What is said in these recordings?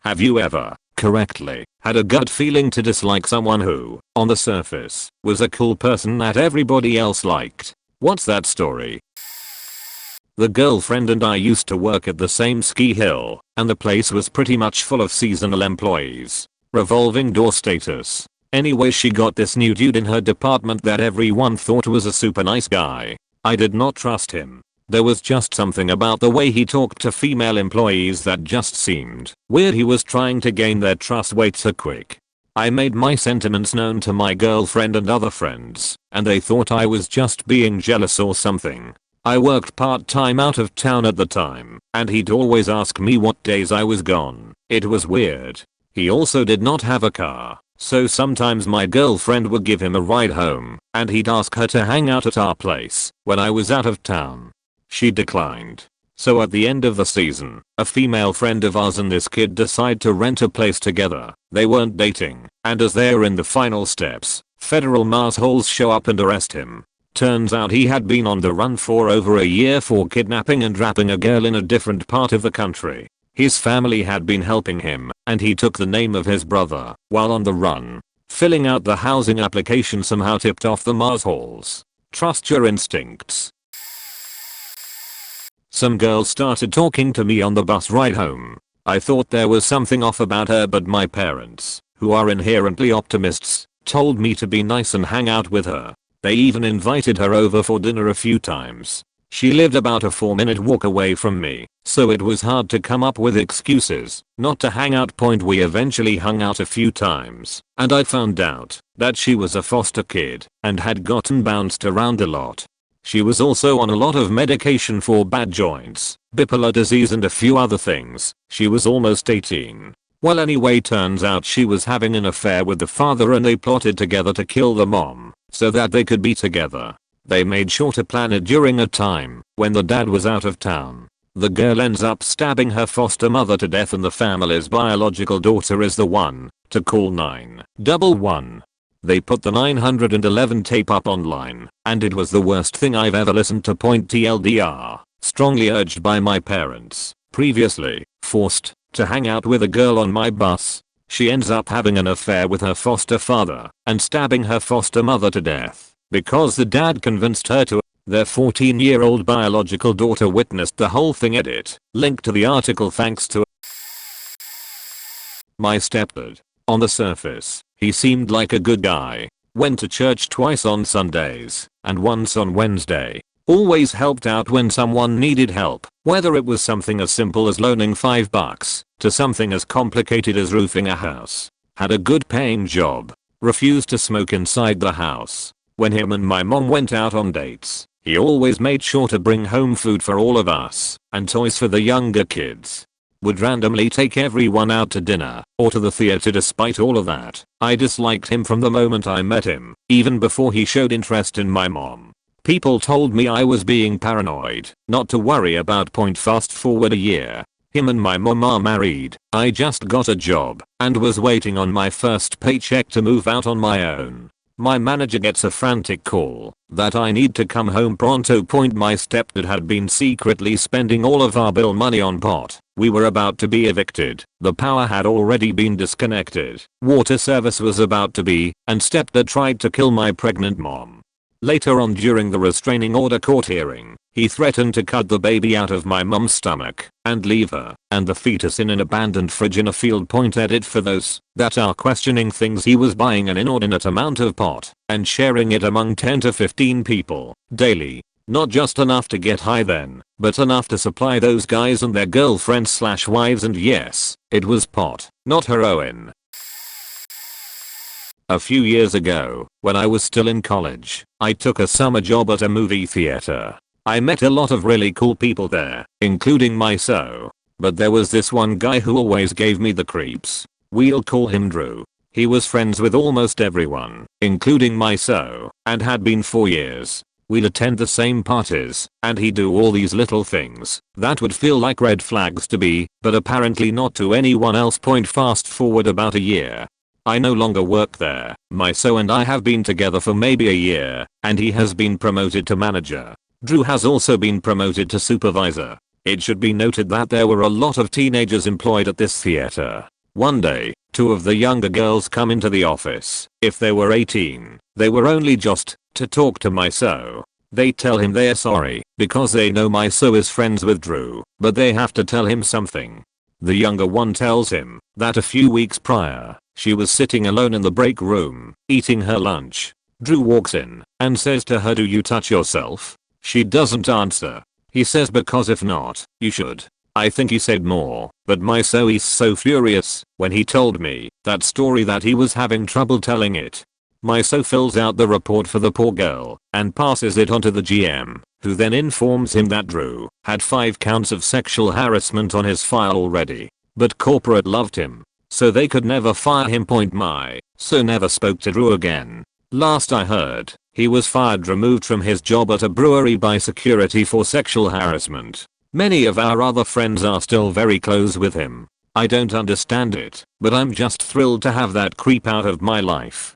Have you ever, correctly, had a gut feeling to dislike someone who, on the surface, was a cool person that everybody else liked? What's that story? The girlfriend and I used to work at the same ski hill, and the place was pretty much full of seasonal employees. Revolving door status. Anyway, she got this new dude in her department that everyone thought was a super nice guy. I did not trust him. There was just something about the way he talked to female employees that just seemed weird. He was trying to gain their trust way too quick. I made my sentiments known to my girlfriend and other friends, and they thought I was just being jealous or something. I worked part-time out of town at the time, and he'd always ask me what days I was gone. It was weird. He also did not have a car, so sometimes my girlfriend would give him a ride home, and he'd ask her to hang out at our place when I was out of town. She declined. So at the end of the season, a female friend of ours and this kid decide to rent a place together. They weren't dating, and as they're in the final steps, federal marshals show up and arrest him. Turns out he had been on the run for over a year for kidnapping and rapping a girl in a different part of the country. His family had been helping him, and he took the name of his brother while on the run. Filling out the housing application somehow tipped off the marshals. Trust your instincts. Some girl started talking to me on the bus ride home. I thought there was something off about her, but my parents, who are inherently optimists, told me to be nice and hang out with her. They even invited her over for dinner a few times. She lived about a 4-minute walk away from me, so it was hard to come up with excuses not to hang out. We eventually hung out a few times, and I found out that she was a foster kid and had gotten bounced around a lot. She was also on a lot of medication for bad joints, bipolar disease and a few other things. She was almost 18. Well, anyway, turns out she was having an affair with the father, and they plotted together to kill the mom so that they could be together. They made sure to plan it during a time when the dad was out of town. The girl ends up stabbing her foster mother to death, and the family's biological daughter is the one to call 911. They put the 911 tape up online, and it was the worst thing I've ever listened to. TLDR, strongly urged by my parents, previously forced to hang out with a girl on my bus. She ends up having an affair with her foster father and stabbing her foster mother to death because the dad convinced her to. Their 14-year-old biological daughter witnessed the whole thing. Edit. Link to the article thanks to my stepdad. On the surface, he seemed like a good guy. Went to church twice on Sundays and once on Wednesday. Always helped out when someone needed help, whether it was something as simple as loaning $5 to something as complicated as roofing a house. Had a good paying job. Refused to smoke inside the house. When him and my mom went out on dates, he always made sure to bring home food for all of us and toys for the younger kids. Would randomly take everyone out to dinner or to the theater. Despite all of that, I disliked him from the moment I met him, even before he showed interest in my mom. People told me I was being paranoid, not to worry about. Fast forward a year. Him and my mom are married. I just got a job and was waiting on my first paycheck to move out on my own. My manager gets a frantic call that I need to come home pronto. My stepdad had been secretly spending all of our bill money on pot. We were about to be evicted. The power had already been disconnected. Water service was about to be, and stepdad tried to kill my pregnant mom. Later on, during the restraining order court hearing, he threatened to cut the baby out of my mom's stomach and leave her and the fetus in an abandoned fridge in a field. Edit. For those that are questioning things, he was buying an inordinate amount of pot and sharing it among 10 to 15 people daily. Not just enough to get high then, but enough to supply those guys and their girlfriends/wives. And yes, it was pot, not heroin. A few years ago, when I was still in college, I took a summer job at a movie theater. I met a lot of really cool people there, including myself. But there was this one guy who always gave me the creeps. We'll call him Drew. He was friends with almost everyone, including myself, and had been for years. We'd attend the same parties, and he'd do all these little things that would feel like red flags to me, but apparently not to anyone else. Fast forward about a year. I no longer work there. My so and I have been together for maybe a year, and he has been promoted to manager. Drew has also been promoted to supervisor. It should be noted that there were a lot of teenagers employed at this theater. One day, two of the younger girls come into the office. If they were 18, they were only just to talk to my so. They tell him they're sorry because they know my so is friends with Drew, but they have to tell him something. The younger one tells him that a few weeks prior, she was sitting alone in the break room, eating her lunch. Drew walks in and says to her, "Do you touch yourself?" She doesn't answer. He says, "Because if not, you should." I think he said more, but my so is so furious when he told me that story that he was having trouble telling it. My so fills out the report for the poor girl and passes it on to the GM, who then informs him that Drew had 5 counts of sexual harassment on his file already, but corporate loved him, so they could never fire him. My so never spoke to Drew again. Last I heard, he was fired, removed from his job at a brewery by security for sexual harassment. Many of our other friends are still very close with him. I don't understand it, but I'm just thrilled to have that creep out of my life.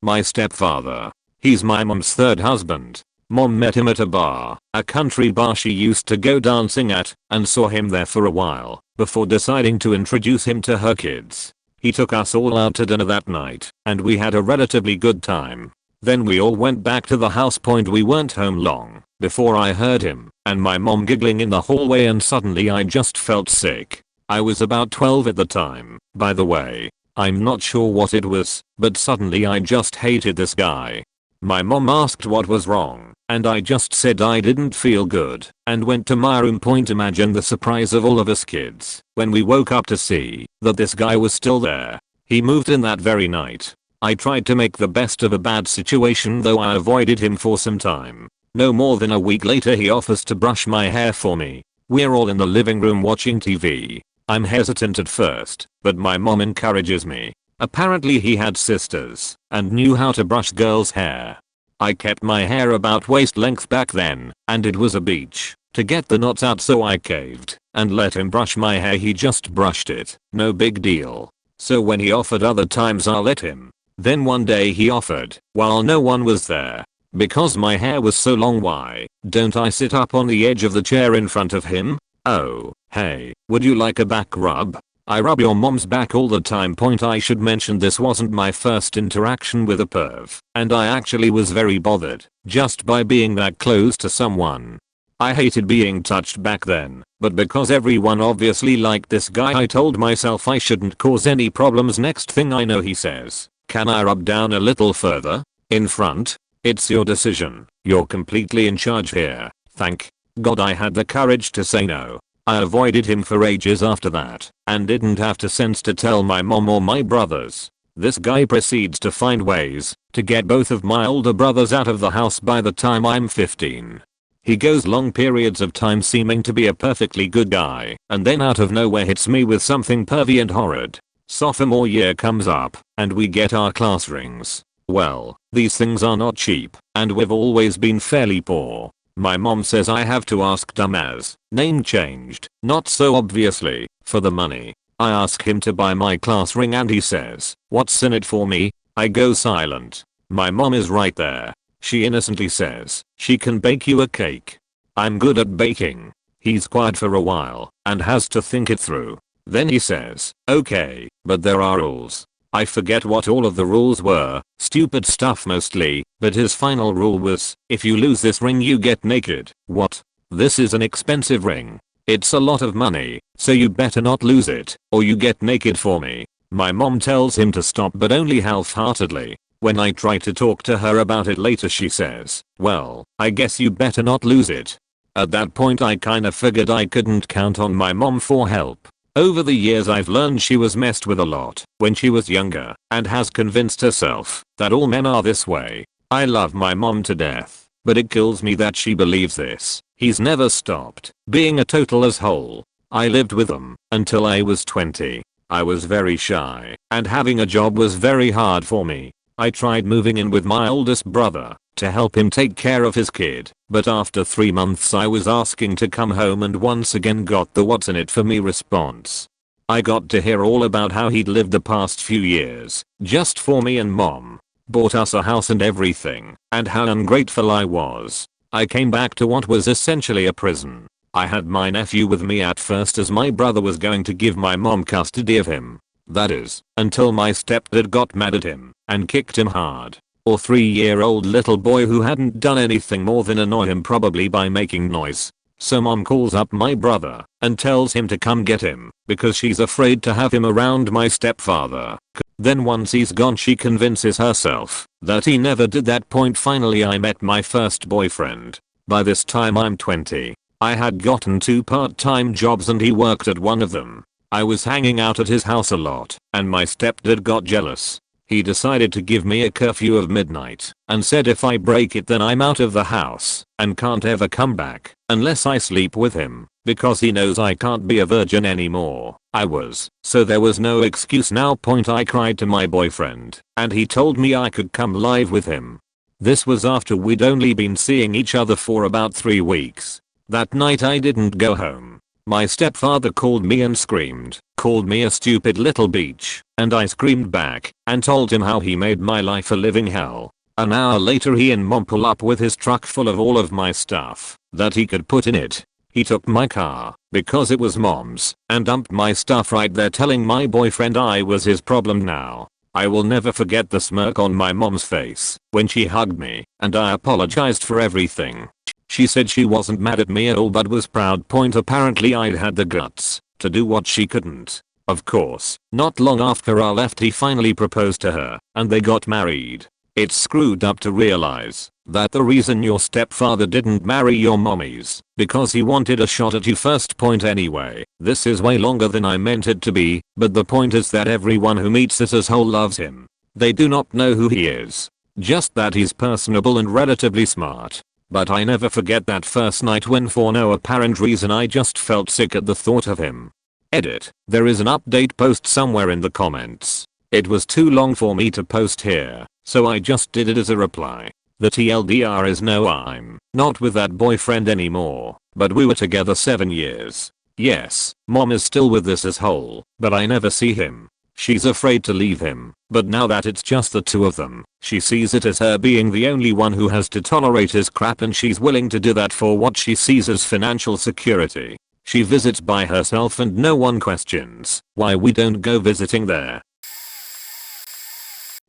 My stepfather. He's my mom's third husband. Mom met him at a bar, a country bar she used to go dancing at, and saw him there for a while, before deciding to introduce him to her kids. He took us all out to dinner that night, and we had a relatively good time. Then we all went back to the house. We weren't home long before I heard him and my mom giggling in the hallway, and suddenly I just felt sick. I was about 12 at the time, by the way. I'm not sure what it was, but suddenly I just hated this guy. My mom asked what was wrong, and I just said I didn't feel good, and went to my room. Imagine the surprise of all of us kids when we woke up to see that this guy was still there. He moved in that very night. I tried to make the best of a bad situation, though I avoided him for some time. No more than a week later, he offers to brush my hair for me. We're all in the living room watching TV. I'm hesitant at first, but my mom encourages me. Apparently he had sisters and knew how to brush girls' hair. I kept my hair about waist length back then, and it was a beach to get the knots out, so I caved and let him brush my hair. He just brushed it, no big deal. So when he offered other times, I let him. Then one day he offered, while no one was there. Because my hair was so long, why don't I sit up on the edge of the chair in front of him? "Oh, hey, would you like a back rub? I rub your mom's back all the time." I should mention this wasn't my first interaction with a perv, and I actually was very bothered just by being that close to someone. I hated being touched back then, but because everyone obviously liked this guy, I told myself I shouldn't cause any problems. Next thing I know, he says, "Can I rub down a little further? In front? It's your decision. You're completely in charge here." Thank God I had the courage to say no. I avoided him for ages after that, and didn't have the sense to tell my mom or my brothers. This guy proceeds to find ways to get both of my older brothers out of the house by the time I'm 15. He goes long periods of time seeming to be a perfectly good guy, and then out of nowhere hits me with something pervy and horrid. Sophomore year comes up, and we get our class rings. Well, these things are not cheap, and we've always been fairly poor. My mom says I have to ask dumbass, name changed, not so obviously, for the money. I ask him to buy my class ring and he says, "What's in it for me?" I go silent. My mom is right there. She innocently says she can bake you a cake. I'm good at baking. He's quiet for a while and has to think it through. Then he says, "Okay, but there are rules." I forget what all of the rules were, stupid stuff mostly, but his final rule was, "If you lose this ring you get naked." What? This is an expensive ring. It's a lot of money, so you better not lose it, or you get naked for me. My mom tells him to stop, but only half-heartedly. When I try to talk to her about it later, she says, "Well, I guess you better not lose it." At that point I kinda figured I couldn't count on my mom for help. Over the years I've learned she was messed with a lot when she was younger and has convinced herself that all men are this way. I love my mom to death, but it kills me that she believes this. He's never stopped being a total asshole. I lived with him until I was 20. I was very shy, and having a job was very hard for me. I tried moving in with my oldest brother to help him take care of his kid, but after 3 months I was asking to come home and once again got the "what's in it for me" response. I got to hear all about how he'd lived the past few years just for me and mom, bought us a house and everything, and how ungrateful I was. I came back to what was essentially a prison. I had my nephew with me at first as my brother was going to give my mom custody of him. That is, until my stepdad got mad at him and kicked him hard. Or 3-year-old little boy who hadn't done anything more than annoy him, probably by making noise. So mom calls up my brother and tells him to come get him because she's afraid to have him around my stepfather. Then once he's gone she convinces herself that he never did that. Finally I met my first boyfriend. By this time I'm 20. I had gotten 2 part-time jobs and he worked at one of them. I was hanging out at his house a lot and my stepdad got jealous. He decided to give me a curfew of midnight and said if I break it then I'm out of the house and can't ever come back unless I sleep with him because he knows I can't be a virgin anymore. I was, so there was no excuse now. I cried to my boyfriend and he told me I could come live with him. This was after we'd only been seeing each other for about 3 weeks. That night I didn't go home. My stepfather called me and screamed, called me a stupid little bitch, and I screamed back and told him how he made my life a living hell. An hour later he and mom pull up with his truck full of all of my stuff that he could put in it. He took my car because it was mom's and dumped my stuff right there, telling my boyfriend I was his problem now. I will never forget the smirk on my mom's face when she hugged me and I apologized for everything. She said she wasn't mad at me at all but was proud. Apparently I'd had the guts to do what she couldn't. Of course, not long after I left he finally proposed to her and they got married. It's screwed up to realize that the reason your stepfather didn't marry your mommies because he wanted a shot at you first. Anyway, this is way longer than I meant it to be, but the point is that everyone who meets this asshole loves him. They do not know who he is, just that he's personable and relatively smart. But I never forget that first night when for no apparent reason I just felt sick at the thought of him. Edit. There is an update post somewhere in the comments. It was too long for me to post here, so I just did it as a reply. The TLDR is no, I'm not with that boyfriend anymore, but we were together 7 years. Yes, mom is still with this asshole, but I never see him. She's afraid to leave him, but now that it's just the 2 of them, she sees it as her being the only one who has to tolerate his crap, and she's willing to do that for what she sees as financial security. She visits by herself and no one questions why we don't go visiting there.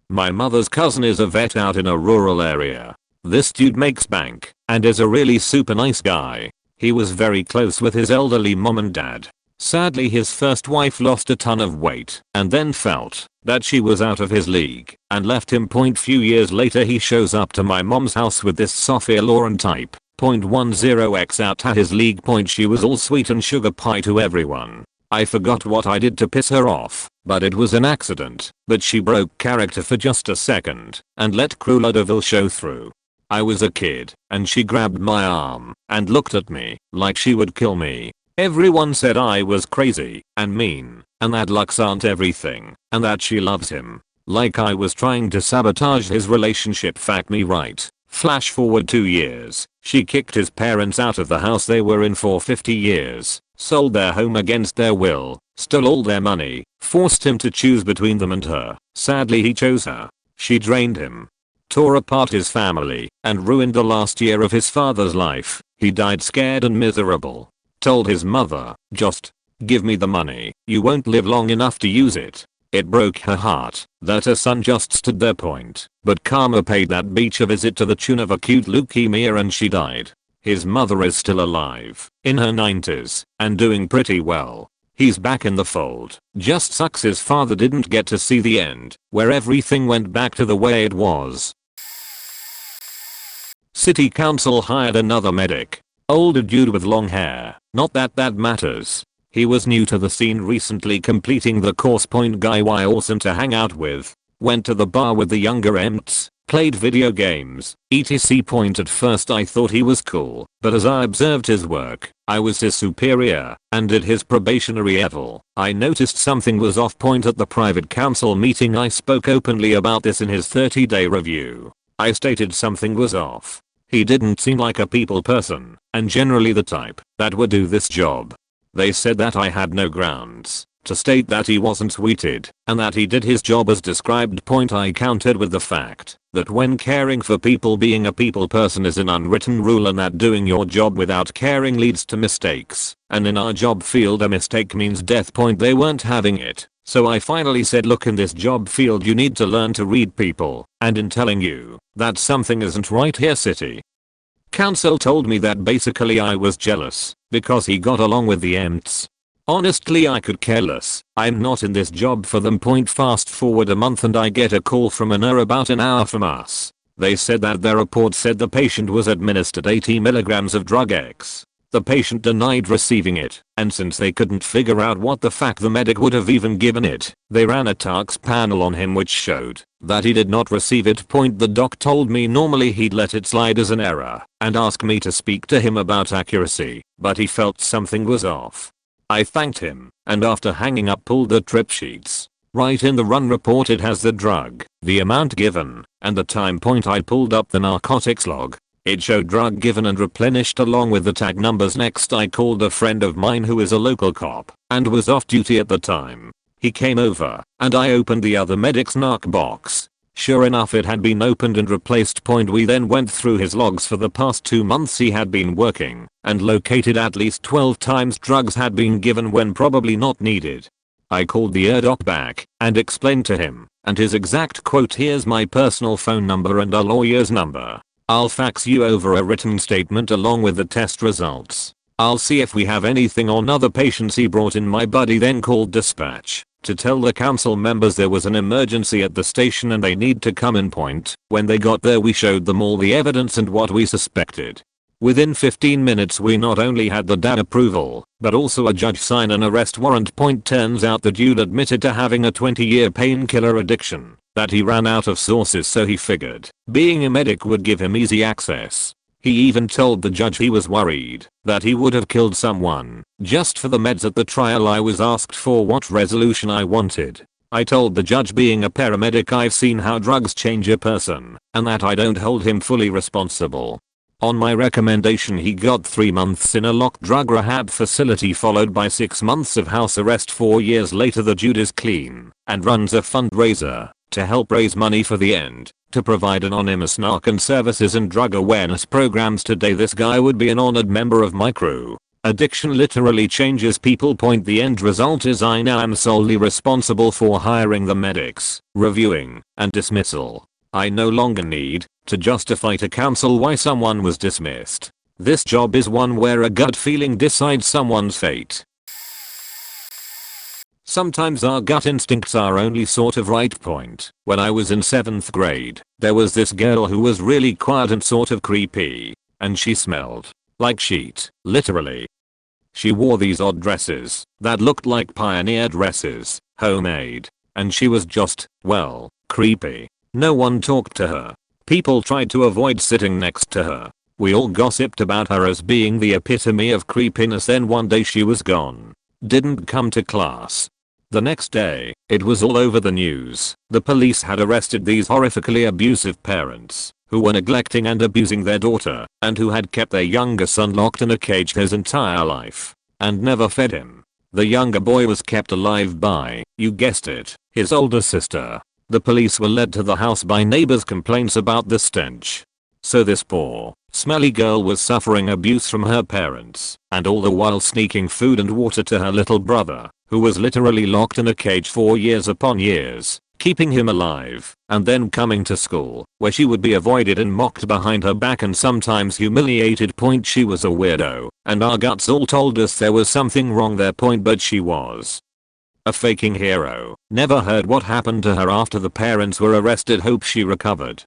My mother's cousin is a vet out in a rural area. This dude makes bank and is a really super nice guy. He was very close with his elderly mom and dad. Sadly his first wife lost a ton of weight and then felt that she was out of his league and left him. Few years later he shows up to my mom's house with this Sophia Loren type. 10x out of his league. She was all sweet and sugar pie to everyone. I forgot what I did to piss her off, but it was an accident. But she broke character for just a second and let Cruella de Vil show through. I was a kid and she grabbed my arm and looked at me like she would kill me. Everyone said I was crazy and mean and that looks aren't everything and that she loves him. Like I was trying to sabotage his relationship. Fact me right. Flash forward 2 years. She kicked his parents out of the house they were in for 50 years, sold their home against their will, stole all their money, forced him to choose between them and her. Sadly he chose her. She drained him, tore apart his family, and ruined the last year of his father's life. He died scared and miserable. Told his mother, just give me the money, you won't live long enough to use it. It broke her heart that her son just stood there. But karma paid that bitch a visit to the tune of acute leukemia and she died. His mother is still alive, in her 90s, and doing pretty well. He's back in the fold. Just sucks his father didn't get to see the end, where everything went back to the way it was. City council hired another medic. Older dude with long hair. Not that that matters. He was new to the scene, recently completing the course. Guy why awesome to hang out with. Went to the bar with the younger emts. Played video games, etc. At first I thought he was cool, but as I observed his work, I was his superior, and at his probationary level, I noticed something was off. At the private council meeting I spoke openly about this in his 30-day review. I stated something was off. He didn't seem like a people person, and generally the type that would do this job. They said that I had no grounds to state that he wasn't sweeted and that he did his job as described. I countered with the fact that when caring for people, being a people person is an unwritten rule, and that doing your job without caring leads to mistakes, and in our job field a mistake means death. They weren't having it, so I finally said, look, in this job field you need to learn to read people, and in telling you that something isn't right here, city council told me that basically I was jealous because he got along with the EMTs. Honestly, I could care less. I'm not in this job for them. Fast forward a month and I get a call from an ER about an hour from us. They said that their report said the patient was administered 80 milligrams of drug X. The patient denied receiving it, and since they couldn't figure out what the fuck the medic would have even given it, they ran a tox panel on him which showed that he did not receive it. The doc told me normally he'd let it slide as an error and ask me to speak to him about accuracy, but he felt something was off. I thanked him, and after hanging up pulled the trip sheets. Right in the run report it has the drug, the amount given, and the time. I pulled up the narcotics log. It showed drug given and replenished along with the tag numbers. Next I called a friend of mine who is a local cop and was off duty at the time. He came over and I opened the other medic's narc box. Sure enough, it had been opened and replaced. We then went through his logs for the past 2 months he had been working and located at least 12 times drugs had been given when probably not needed. I called the doc back and explained to him, and his exact quote, here's my personal phone number and our lawyer's number. I'll fax you over a written statement along with the test results. I'll see if we have anything on other patients he brought in. My buddy then called dispatch to tell the council members there was an emergency at the station and they need to come in. When they got there we showed them all the evidence and what we suspected. Within 15 minutes we not only had the DA approval, but also a judge sign an arrest warrant. Turns out the dude admitted to having a 20-year painkiller addiction that he ran out of sources, so he figured being a medic would give him easy access. He even told the judge he was worried that he would have killed someone just for the meds. At the trial I was asked for what resolution I wanted. I told the judge, being a paramedic I've seen how drugs change a person and that I don't hold him fully responsible. On my recommendation he got 3 months in a locked drug rehab facility followed by 6 months of house arrest. 4 years later the dude is clean and runs a fundraiser to help raise money for the end to provide anonymous narcan services and drug awareness programs. Today this guy would be an honored member of my crew. Addiction literally changes people. The end result is I now am solely responsible for hiring the medics, reviewing, and dismissal. I no longer need to justify to council why someone was dismissed. This job is one where a gut feeling decides someone's fate. Sometimes our gut instincts are only sort of right. When I was in 7th grade, there was this girl who was really quiet and sort of creepy, and she smelled like sheet, literally. She wore these odd dresses that looked like pioneer dresses, homemade, and she was just, well, creepy. No one talked to her. People tried to avoid sitting next to her. We all gossiped about her as being the epitome of creepiness. Then one day she was gone. Didn't come to class. The next day, it was all over the news. The police had arrested these horrifically abusive parents who were neglecting and abusing their daughter and who had kept their younger son locked in a cage his entire life and never fed him. The younger boy was kept alive by, you guessed it, his older sister. The police were led to the house by neighbors' complaints about the stench. So this poor, smelly girl was suffering abuse from her parents and all the while sneaking food and water to her little brother, who was literally locked in a cage for years upon years, keeping him alive, and then coming to school, where she would be avoided and mocked behind her back and sometimes humiliated. She was a weirdo, and our guts all told us there was something wrong there. But she was a faking hero. Never heard what happened to her after the parents were arrested. Hope she recovered.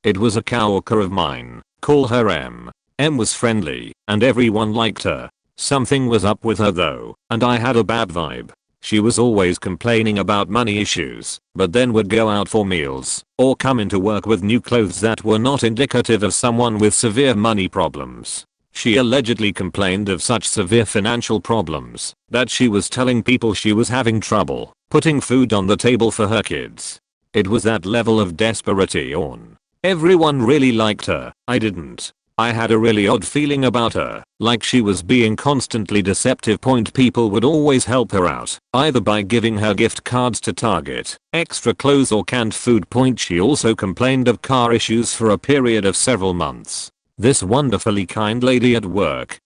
It was a coworker of mine. Call her M. M was friendly, and everyone liked her. Something was up with her though, and I had a bad vibe. She was always complaining about money issues, but then would go out for meals, or come into work with new clothes that were not indicative of someone with severe money problems. She allegedly complained of such severe financial problems that she was telling people she was having trouble putting food on the table for her kids. It was that level of desperation. Everyone really liked her. I didn't. I had a really odd feeling about her, like she was being constantly deceptive. People would always help her out, either by giving her gift cards to Target, extra clothes or canned food. She also complained of car issues for a period of several months. This wonderfully kind lady at work,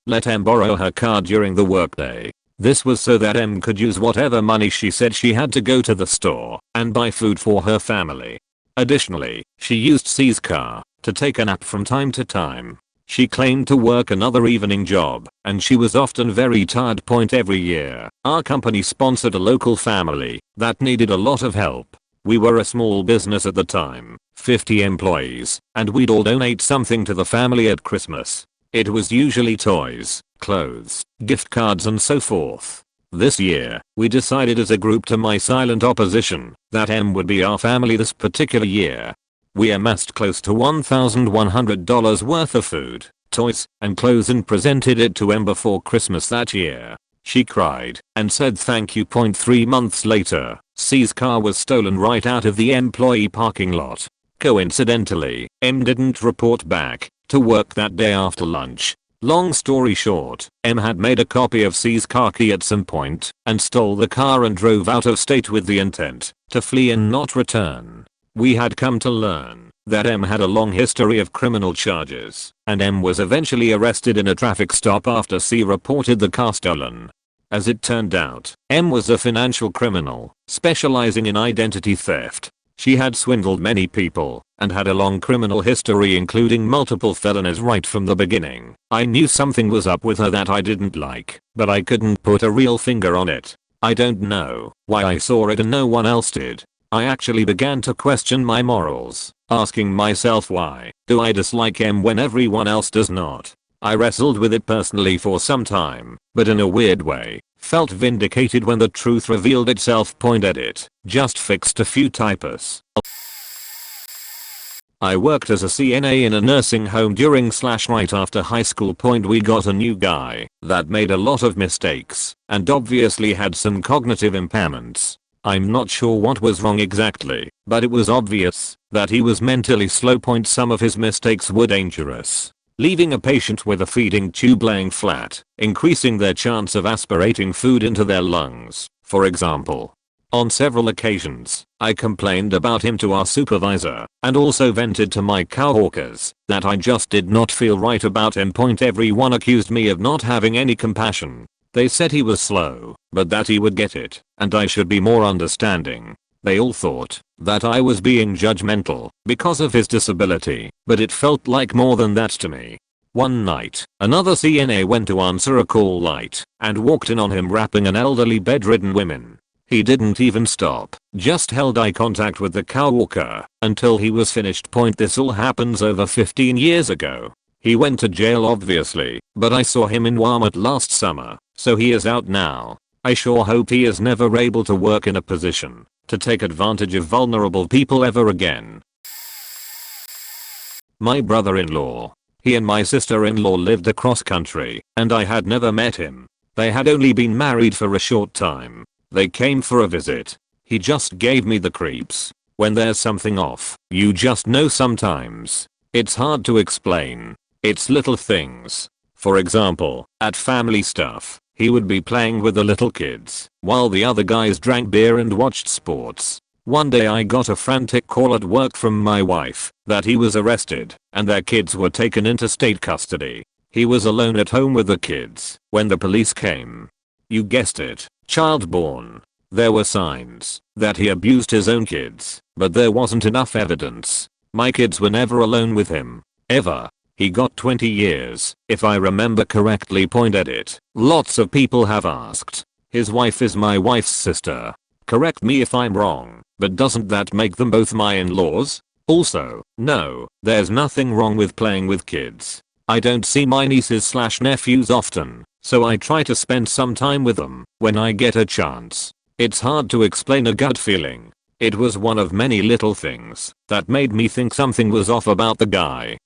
let M borrow her car during the workday. This was so that M could use whatever money she said she had to go to the store and buy food for her family. Additionally, she used C's car to take a nap from time to time. She claimed to work another evening job, and she was often very tired. Every year, our company sponsored a local family that needed a lot of help. We were a small business at the time, 50 employees, and we'd all donate something to the family at Christmas. It was usually toys, clothes, gift cards and so forth. This year, we decided as a group, to my silent opposition, that M would be our family this particular year. We amassed close to $1,100 worth of food, toys, and clothes and presented it to M before Christmas that year. She cried and said thank you. 3 months later, C's car was stolen right out of the employee parking lot. Coincidentally, M didn't report back to work that day after lunch. Long story short, M had made a copy of C's car key at some point and stole the car and drove out of state with the intent to flee and not return. We had come to learn that M had a long history of criminal charges, and M was eventually arrested in a traffic stop after C reported the car stolen. As it turned out, M was a financial criminal, specializing in identity theft. She had swindled many people and had a long criminal history, including multiple felonies right from the beginning. I knew something was up with her that I didn't like, but I couldn't put a real finger on it. I don't know why I saw it and no one else did. I actually began to question my morals, asking myself, why do I dislike M when everyone else does not? I wrestled with it personally for some time, but in a weird way, felt vindicated when the truth revealed itself. Edit, just fixed a few typos. I worked as a CNA in a nursing home during/right after high school. We got a new guy that made a lot of mistakes and obviously had some cognitive impairments. I'm not sure what was wrong exactly, but it was obvious that he was mentally slow. Some of his mistakes were dangerous, leaving a patient with a feeding tube laying flat, increasing their chance of aspirating food into their lungs, for example. On several occasions, I complained about him to our supervisor and also vented to my coworkers that I just did not feel right about him. Everyone accused me of not having any compassion. They said he was slow, but that he would get it, and I should be more understanding. They all thought that I was being judgmental because of his disability, but it felt like more than that to me. One night, another CNA went to answer a call light and walked in on him wrapping an elderly bedridden woman. He didn't even stop, just held eye contact with the coworker until he was finished. This all happens over 15 years ago. He went to jail obviously, but I saw him in Walmart last summer, so he is out now. I sure hope he is never able to work in a position to take advantage of vulnerable people ever again. My brother-in-law. He and my sister-in-law lived across country, and I had never met him. They had only been married for a short time. They came for a visit. He just gave me the creeps. When there's something off, you just know sometimes. It's hard to explain. It's little things. For example, at family stuff, he would be playing with the little kids while the other guys drank beer and watched sports. One day I got a frantic call at work from my wife that he was arrested and their kids were taken into state custody. He was alone at home with the kids when the police came. You guessed it, child born. There were signs that he abused his own kids, but there wasn't enough evidence. My kids were never alone with him. Ever. He got 20 years, if I remember correctly. Edit. Lots of people have asked. His wife is my wife's sister. Correct me if I'm wrong, but doesn't that make them both my in-laws? Also, no, there's nothing wrong with playing with kids. I don't see my nieces/nephews often, so I try to spend some time with them when I get a chance. It's hard to explain a gut feeling. It was one of many little things that made me think something was off about the guy.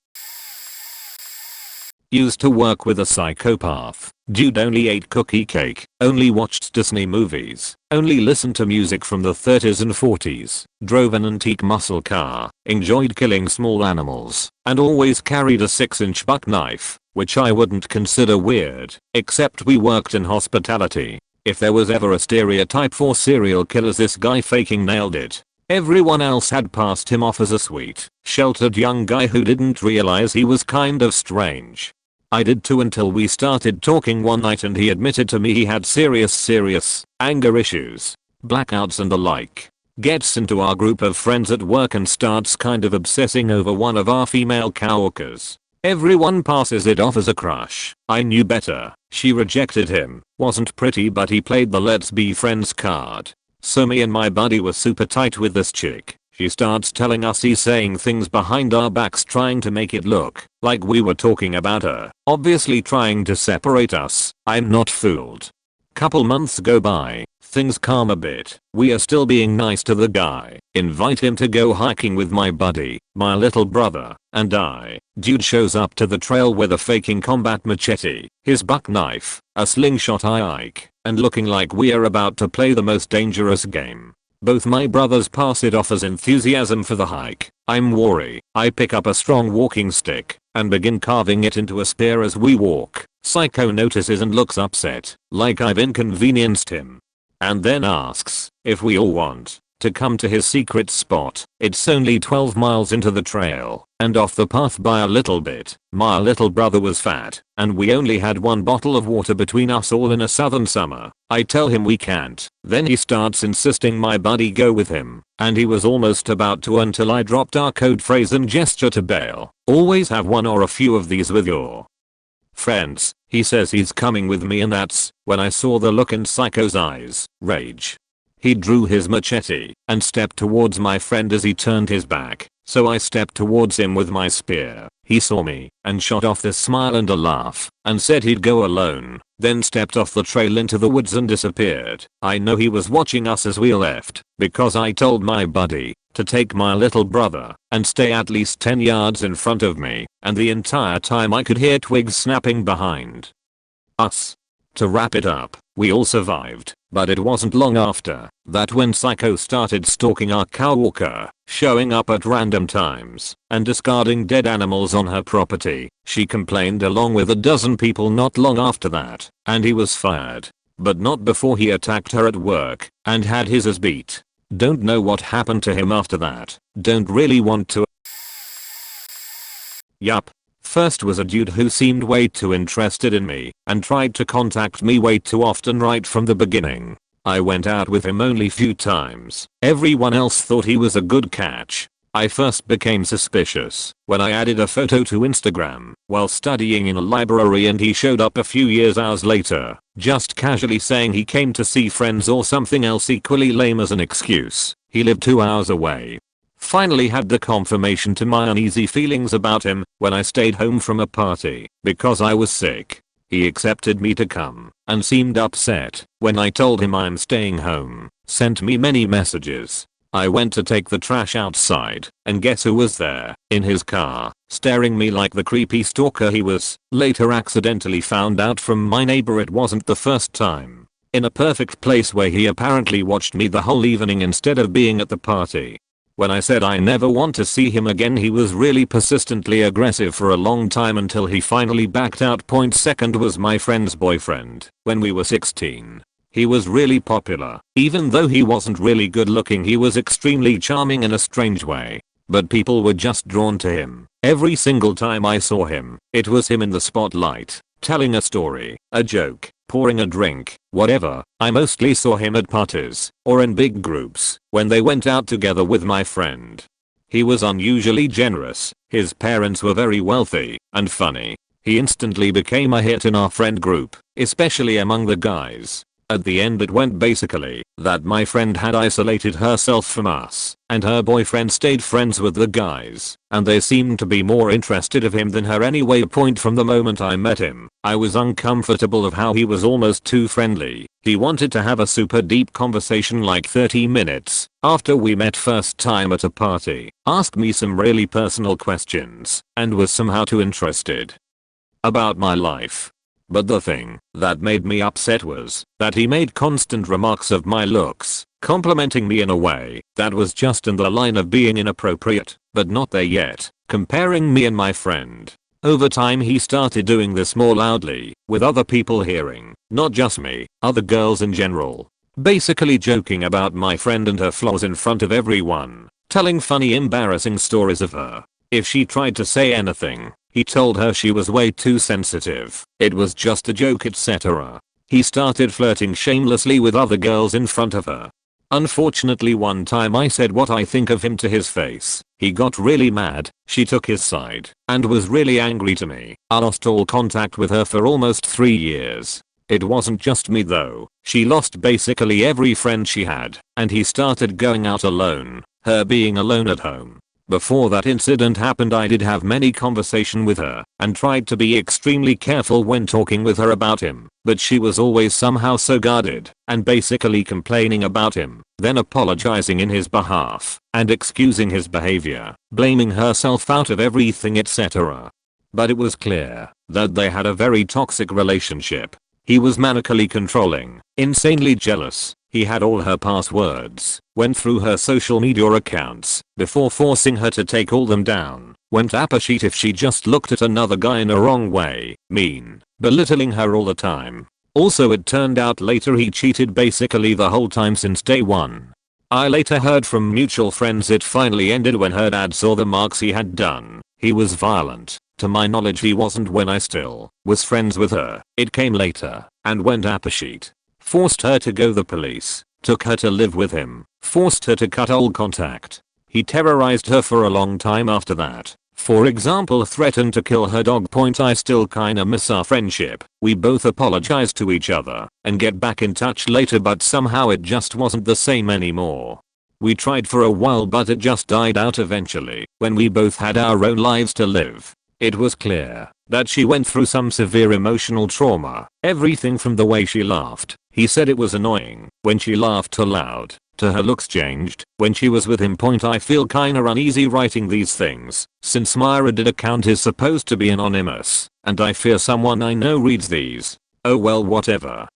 Used to work with a psychopath. Dude only ate cookie cake, only watched Disney movies, only listened to music from the 30s and 40s, drove an antique muscle car, enjoyed killing small animals, and always carried a 6-inch buck knife, which I wouldn't consider weird, except we worked in hospitality. If there was ever a stereotype for serial killers, this guy faking nailed it. Everyone else had passed him off as a sweet, sheltered young guy who didn't realize he was kind of strange. I did too until we started talking one night and he admitted to me he had serious anger issues, blackouts and the like. Gets into our group of friends at work and starts kind of obsessing over one of our female coworkers. Everyone passes it off as a crush. I knew better. She rejected him. Wasn't pretty, but he played the let's be friends card. So me and my buddy were super tight with this chick. She starts telling us he's saying things behind our backs, trying to make it look like we were talking about her. Obviously trying to separate us. I'm not fooled. Couple months go by. Things calm a bit. We are still being nice to the guy. Invite him to go hiking with my buddy, my little brother, and I. Dude shows up to the trail with a faking combat machete, his buck knife, a slingshot Ike, and looking like we are about to play the most dangerous game. Both my brothers pass it off as enthusiasm for the hike. I'm wary. I pick up a strong walking stick and begin carving it into a spear as we walk. Psycho notices and looks upset, like I've inconvenienced him. And then asks if we all want to come to his secret spot. It's only 12 miles into the trail and off the path by a little bit. My little brother was fat and we only had one bottle of water between us all in a southern summer. I tell him we can't. Then he starts insisting my buddy go with him, and he was almost about to until I dropped our code phrase and gesture to bail. Always have one or a few of these with your friends. He says he's coming with me, and that's when I saw the look in Psycho's eyes. Rage. He drew his machete and stepped towards my friend as he turned his back, so I stepped towards him with my spear. He saw me and shot off this smile and a laugh and said he'd go alone, then stepped off the trail into the woods and disappeared. I know he was watching us as we left because I told my buddy to take my little brother and stay at least 10 yards in front of me, and the entire time I could hear twigs snapping behind us. To wrap it up, we all survived, but it wasn't long after that when Psycho started stalking our coworker, showing up at random times and discarding dead animals on her property. She complained along with a dozen people not long after that, and he was fired. But not before he attacked her at work and had his ass beat. Don't know what happened to him after that. Don't really want to. Yup. First was a dude who seemed way too interested in me and tried to contact me way too often right from the beginning. I went out with him only few times. Everyone else thought he was a good catch. I first became suspicious when I added a photo to Instagram while studying in a library, and he showed up a few hours later, just casually saying he came to see friends or something else equally lame as an excuse. He lived 2 hours away. Finally had the confirmation to my uneasy feelings about him when I stayed home from a party because I was sick. He accepted me to come and seemed upset when I told him I'm staying home. Sent me many messages. I went to take the trash outside, and guess who was there? In his car, staring me like the creepy stalker he was. Later accidentally found out from my neighbor it wasn't the first time. In a perfect place where he apparently watched me the whole evening instead of being at the party. When I said I never want to see him again, he was really persistently aggressive for a long time until he finally backed out. Second was my friend's boyfriend. When we were 16. He was really popular. Even though he wasn't really good looking, he was extremely charming in a strange way. But people were just drawn to him. Every single time I saw him, it was him in the spotlight, telling a story, a joke, pouring a drink, whatever. I mostly saw him at parties or in big groups when they went out together with my friend. He was unusually generous. His parents were very wealthy and funny. He instantly became a hit in our friend group, especially among the guys. At the end it went basically that my friend had isolated herself from us, and her boyfriend stayed friends with the guys, and they seemed to be more interested of him than her anyway. From the moment I met him, I was uncomfortable of how he was almost too friendly. He wanted to have a super deep conversation like 30 minutes after we met first time at a party, asked me some really personal questions, and was somehow too interested. about my life. But the thing that made me upset was that he made constant remarks of my looks, complimenting me in a way that was just in the line of being inappropriate, but not there yet, comparing me and my friend. Over time he started doing this more loudly, with other people hearing, not just me, other girls in general. Basically joking about my friend and her flaws in front of everyone, telling funny embarrassing stories of her. If she tried to say anything, he told her she was way too sensitive, it was just a joke, etc. He started flirting shamelessly with other girls in front of her. Unfortunately one time I said what I think of him to his face. He got really mad, she took his side, and was really angry to me. I lost all contact with her for almost 3 years. It wasn't just me though, she lost basically every friend she had, and he started going out alone, her being alone at home. Before that incident happened I did have many conversation with her and tried to be extremely careful when talking with her about him, but she was always somehow so guarded and basically complaining about him, then apologizing in his behalf and excusing his behavior, blaming herself out of everything, etc. But it was clear that they had a very toxic relationship. He was manically controlling, insanely jealous. He had all her passwords, went through her social media accounts before forcing her to take all them down, went apeshit if she just looked at another guy in a wrong way, mean, belittling her all the time. Also it turned out later he cheated basically the whole time since day one. I later heard from mutual friends it finally ended when her dad saw the marks he had done. He was violent. To my knowledge he wasn't when I still was friends with her. It came later and went apeshit. Forced her to go the police, took her to live with him, forced her to cut all contact. He terrorized her for a long time after that. For example, threatened to kill her dog. I still kinda miss our friendship. We both apologized to each other and get back in touch later, but somehow it just wasn't the same anymore. We tried for a while but it just died out eventually when we both had our own lives to live. It was clear that she went through some severe emotional trauma. Everything from the way she laughed. He said it was annoying when she laughed too loud, to her looks changed when she was with him. I feel kinda uneasy writing these things since my Reddit account is supposed to be anonymous and I fear someone I know reads these. Oh well, whatever.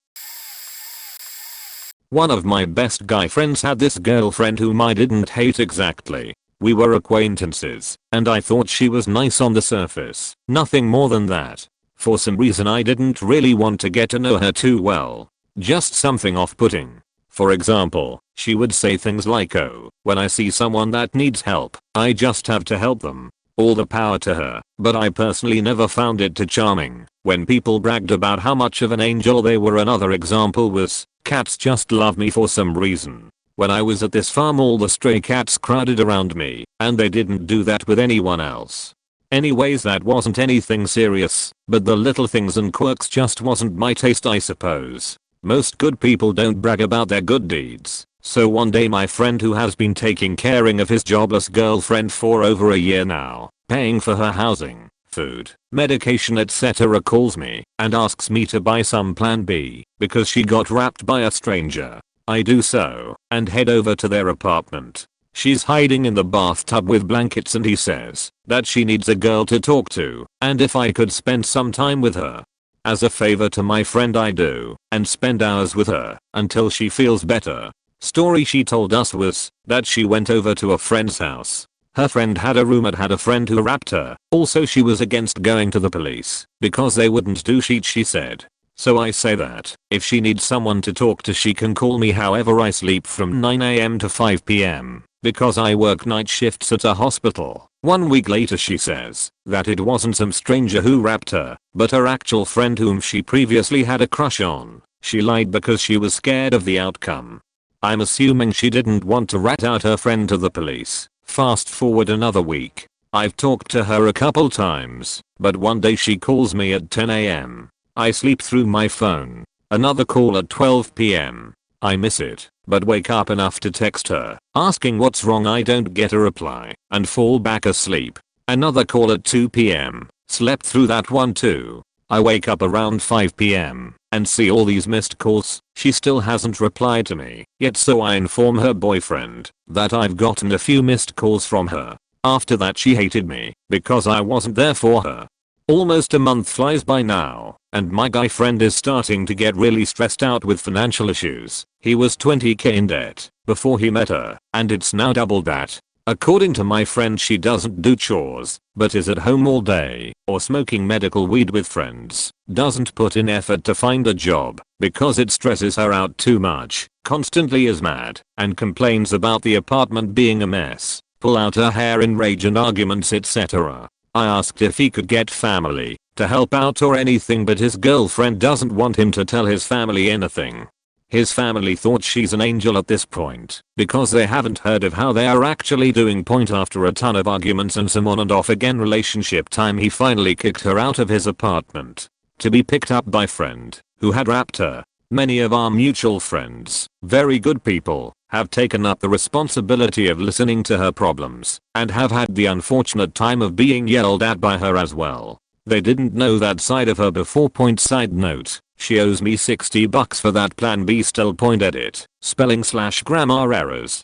One of my best guy friends had this girlfriend whom I didn't hate exactly. We were acquaintances, and I thought she was nice on the surface, nothing more than that. For some reason I didn't really want to get to know her too well. Just something off-putting. For example, she would say things like, "Oh, when I see someone that needs help, I just have to help them." All the power to her, but I personally never found it too charming when people bragged about how much of an angel they were. Another example was, cats just love me for some reason. When I was at this farm all the stray cats crowded around me, and they didn't do that with anyone else. Anyways, that wasn't anything serious, but the little things and quirks just wasn't my taste, I suppose. Most good people don't brag about their good deeds. So one day my friend, who has been taking caring of his jobless girlfriend for over a year now, paying for her housing, food, medication, etc., calls me and asks me to buy some Plan B because she got wrapped by a stranger. I do so and head over to their apartment. She's hiding in the bathtub with blankets and he says that she needs a girl to talk to and if I could spend some time with her. As a favor to my friend I do and spend hours with her until she feels better. Story she told us was that she went over to a friend's house. Her friend had a roommate had a friend who rapped her. Also she was against going to the police because they wouldn't do shit, she said. So I say that if she needs someone to talk to she can call me. However, I sleep from 9 AM to 5 PM because I work night shifts at a hospital. 1 week later she says that it wasn't some stranger who rapped her, but her actual friend whom she previously had a crush on. She lied because she was scared of the outcome. I'm assuming she didn't want to rat out her friend to the police. Fast forward another week. I've talked to her a couple times, but one day she calls me at 10 AM. I sleep through my phone. Another call at 12 PM. I miss it, but wake up enough to text her, asking what's wrong. I don't get a reply, and fall back asleep. Another call at 2 PM. Slept through that one too. I wake up around 5 PM and see all these missed calls. She still hasn't replied to me yet, so I inform her boyfriend that I've gotten a few missed calls from her. After that she hated me because I wasn't there for her. Almost a month flies by now, and my guy friend is starting to get really stressed out with financial issues. He was 20k in debt before he met her, and it's now double that. According to my friend, she doesn't do chores, but is at home all day, or smoking medical weed with friends, doesn't put in effort to find a job, because it stresses her out too much, constantly is mad, and complains about the apartment being a mess, pull out her hair in rage and arguments, etc. I asked if he could get family to help out or anything, but his girlfriend doesn't want him to tell his family anything. His family thought she's an angel at this point because they haven't heard of how they are actually doing. After a ton of arguments and some on and off again relationship time, he finally kicked her out of his apartment to be picked up by friend who had wrapped her. Many of our mutual friends, very good people, have taken up the responsibility of listening to her problems and have had the unfortunate time of being yelled at by her as well. They didn't know that side of her before. Side note, she owes me $60 for that plan B. Still. Edit, spelling / grammar errors.